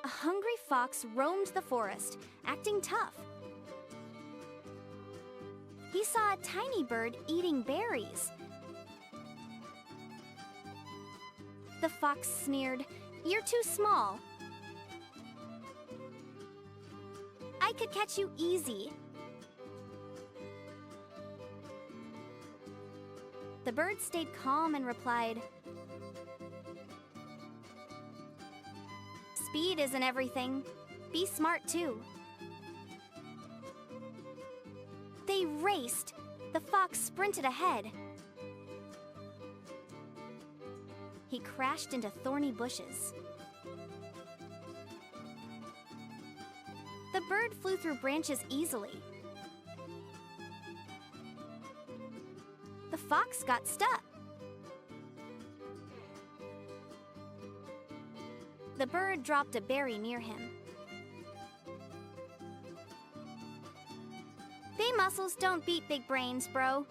a hungry fox roamed the forest, acting tough. He saw a tiny bird eating berries. The fox sneered, "You're too small. I could catch you easy." The bird stayed calm and replied, "Speed isn't everything. Be smart too." They raced. The fox sprinted ahead. He crashed into thorny bushes. The bird flew through branches easily. The fox got stuck. The bird dropped a berry near him. Big muscles don't beat big brains, bro.